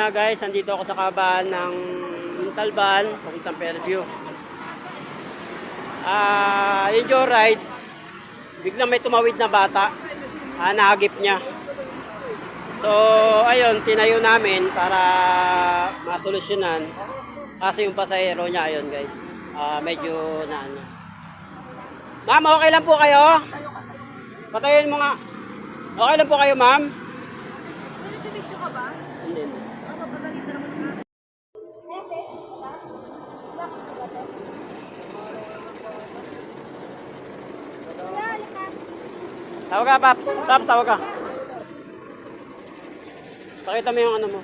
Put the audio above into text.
nga guys, andito ako sa kabaan ng Talban, papuntang Fairview. Yung joyride, biglang may tumawid na bata, nahagip niya. So, ayun, tinayo namin para masolusyonan. Kasi yung pasahero niya, ayun guys, medyo na ano. Ma'am, okay lang po kayo? Patayin mo nga. Okay lang po kayo, ma'am? Nag-video ka ba? Hindi. Mapagalit na naman ka. Tawag ka, Paps. Paps, tawag ka. Pakita mo yung ano mo.